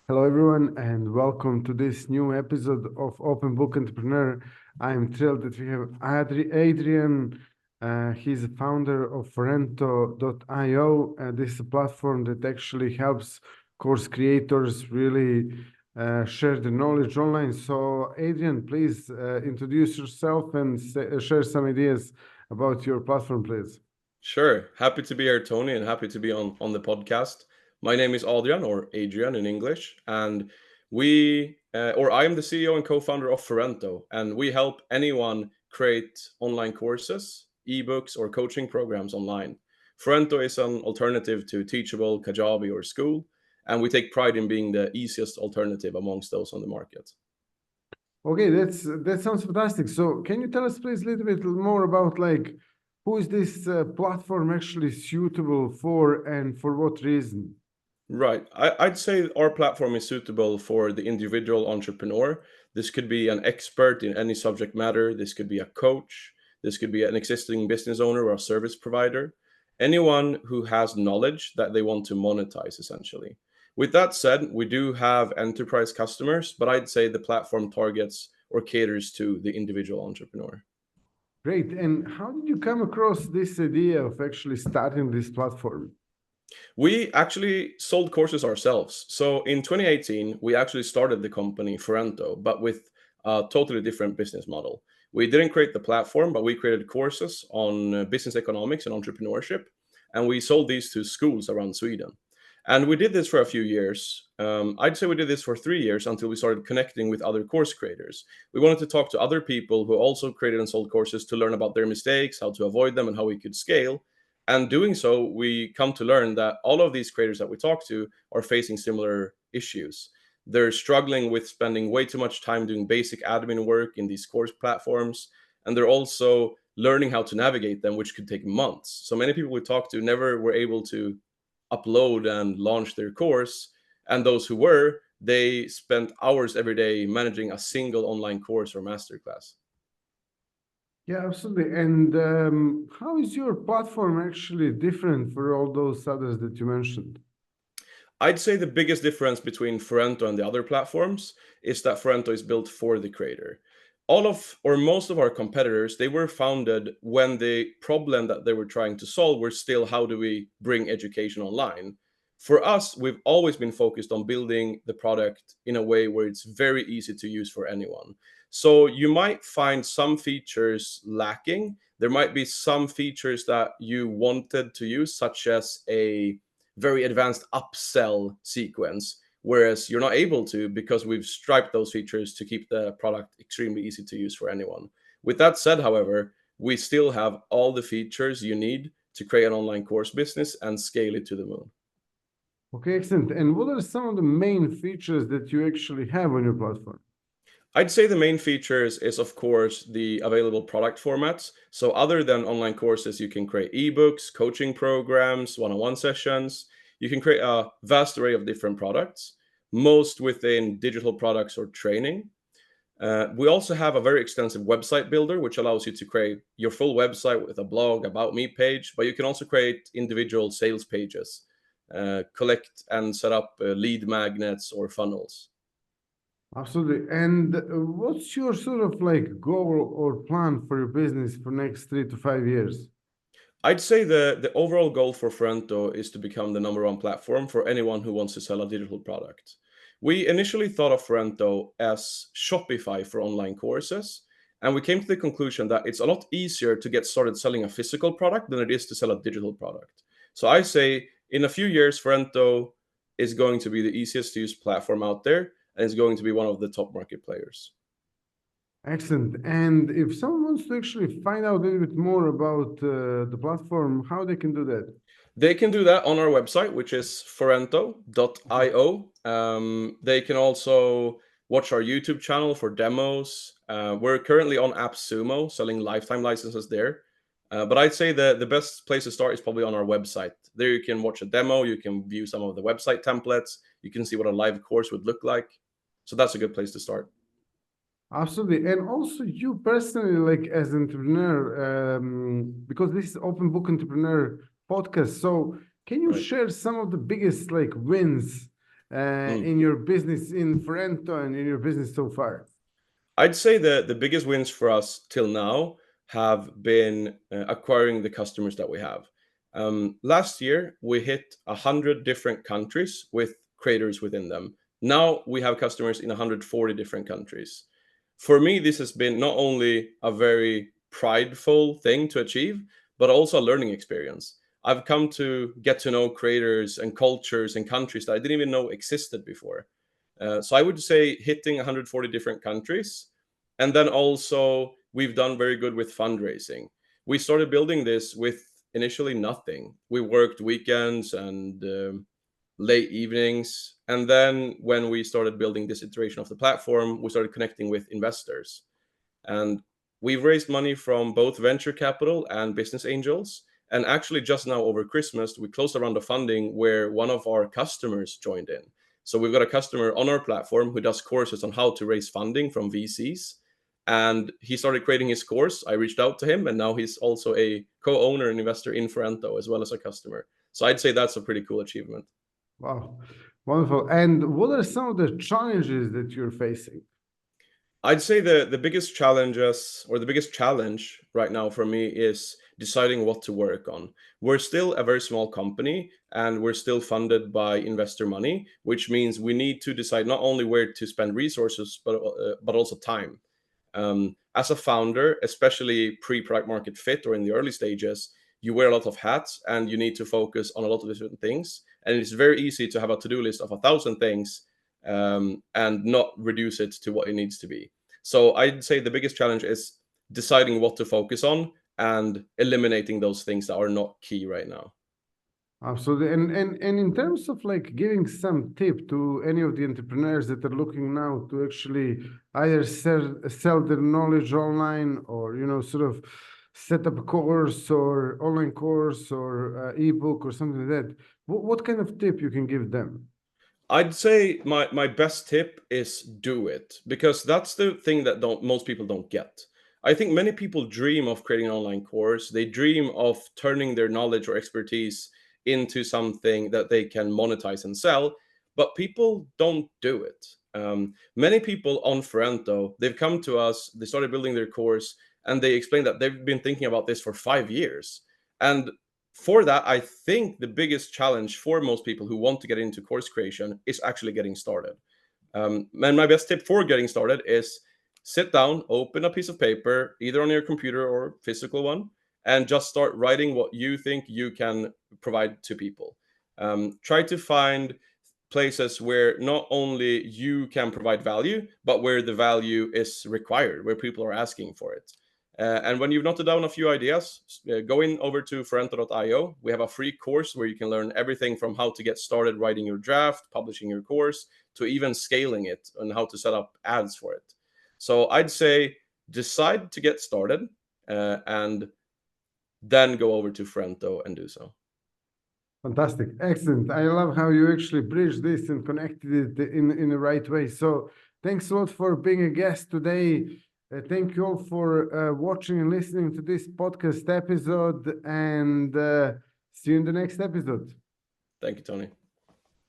Hello, everyone, and welcome to this new episode of Open Book Entrepreneur. I'm thrilled that we have Adrian. He's the founder of Forento.io. This is a platform that actually helps course creators really share the knowledge online. So, Adrian, please introduce yourself and share some ideas about your platform, please. Sure. Happy to be here, Tony, and happy to be on the podcast. My name is Adrian, or Adrian in English, and I am the CEO and co-founder of Forento, and we help anyone create online courses, eBooks, or coaching programs online. Forento is an alternative to Teachable, Kajabi, or School, and we take pride in being the easiest alternative amongst those on the market. Okay, that sounds fantastic. So, can you tell us, please, a little bit more about like who is this platform actually suitable for, and for what reason? Right. I'd say our platform is suitable for the individual entrepreneur. This could be an expert in any subject matter. This could be a coach. This could be an existing business owner or a service provider. Anyone who has knowledge that they want to monetize, essentially. With that said, we do have enterprise customers, but I'd say the platform targets or caters to the individual entrepreneur. Great. And how did you come across this idea of actually starting this platform? We actually sold courses ourselves. So in 2018, we actually started the company Forento, but with a totally different business model. We didn't create the platform, but we created courses on business economics and entrepreneurship, and we sold these to schools around Sweden. And we did this for a few years. I'd say we did this for 3 years until we started connecting with other course creators. We wanted to talk to other people who also created and sold courses to learn about their mistakes, how to avoid them, and how we could scale. And doing so, we come to learn that all of these creators that we talk to are facing similar issues. They're struggling with spending way too much time doing basic admin work in these course platforms, and they're also learning how to navigate them, which could take months. So many people we talk to never were able to upload and launch their course, and those who were, they spent hours every day managing a single online course or masterclass. Yeah, absolutely. And how is your platform actually different for all those others that you mentioned? I'd say the biggest difference between Forento and the other platforms is that Forento is built for the creator. All of or most of our competitors, they were founded when the problem that they were trying to solve were still how do we bring education online. For us, we've always been focused on building the product in a way where it's very easy to use for anyone. So you might find some features lacking. There might be some features that you wanted to use, such as a very advanced upsell sequence, whereas you're not able to because we've striped those features to keep the product extremely easy to use for anyone. With that said, however, we still have all the features you need to create an online course business and scale it to the moon. Okay, excellent. And what are some of the main features that you actually have on your platform? I'd say the main features is, of course, the available product formats. So, other than online courses, you can create ebooks, coaching programs, one on one sessions. You can create a vast array of different products, most within digital products or training. We also have a very extensive website builder, which allows you to create your full website with a blog, about me page, but you can also create individual sales pages, collect and set up lead magnets or funnels. Absolutely. And what's your sort of like goal or plan for your business for next 3 to 5 years? I'd say the overall goal for Forento is to become the number one platform for anyone who wants to sell a digital product. We initially thought of Forento as Shopify for online courses, and we came to the conclusion that it's a lot easier to get started selling a physical product than it is to sell a digital product. So I say in a few years, Forento is going to be the easiest to use platform out there, and is going to be one of the top market players. Excellent. And if someone wants to actually find out a little bit more about the platform, how they can do that? They can do that on our website, which is forento.io. They can also watch our YouTube channel for demos. We're currently on AppSumo, selling lifetime licenses there. But I'd say the best place to start is probably on our website. There you can watch a demo, you can view some of the website templates, you can see what a live course would look like. So that's a good place to start. Absolutely. And also you personally, like as an entrepreneur, because this is Open Book Entrepreneur podcast. So can you Right. share some of the biggest like wins in your business in Forento and in your business so far? I'd say the biggest wins for us till now have been acquiring the customers that we have. Last year, we hit 100 different countries with creators within them. Now we have customers in 140 different countries. For me, this has been not only a very prideful thing to achieve, but also a learning experience. I've come to get to know creators and cultures and countries that I didn't even know existed before. So I would say hitting 140 different countries. And then also, we've done very good with fundraising. We started building this with initially nothing. We worked weekends and late evenings. And then when we started building this iteration of the platform, we started connecting with investors. And we've raised money from both venture capital and business angels. And actually, just now over Christmas, we closed a round of funding where one of our customers joined in. So we've got a customer on our platform who does courses on how to raise funding from VCs. And he started creating his course. I reached out to him, and now he's also a co-owner and investor in Forento as well as a customer. So I'd say that's a pretty cool achievement. Wow, wonderful. And what are some of the challenges that you're facing? I'd say the biggest challenges or the biggest challenge right now for me is deciding what to work on. We're still a very small company and we're still funded by investor money, which means we need to decide not only where to spend resources but also time. As a founder, especially pre-product market fit or in the early stages, you wear a lot of hats and you need to focus on a lot of different things. And it's very easy to have a to-do list of 1,000 things and not reduce it to what it needs to be. So I'd say the biggest challenge is deciding what to focus on and eliminating those things that are not key right now. Absolutely. And in terms of like giving some tip to any of the entrepreneurs that are looking now to actually either sell their knowledge online or, sort of set up a course or online course or ebook or something like that, what kind of tip you can give them? I'd say my best tip is do it, because that's the thing that most people don't get. I think many people dream of creating an online course. They dream of turning their knowledge or expertise into something that they can monetize and sell, but people don't do it. Many people on Forento, they've come to us, they started building their course, and they explained that they've been thinking about this for 5 years. And for that, I think the biggest challenge for most people who want to get into course creation is actually getting started. And my best tip for getting started is sit down, open a piece of paper, either on your computer or physical one, and just start writing what you think you can provide to people. Try to find places where not only you can provide value, but where the value is required, where people are asking for it. And when you've noted down a few ideas, go in over to Forento.io. We have a free course where you can learn everything from how to get started writing your draft, publishing your course, to even scaling it and how to set up ads for it. So I'd say decide to get started and then go over to Forento and do so. Fantastic. Excellent. I love how you actually bridged this and connected it in the right way. So thanks a lot for being a guest today. Thank you all for watching and listening to this podcast episode, and see you in the next episode. Thank you, Tony.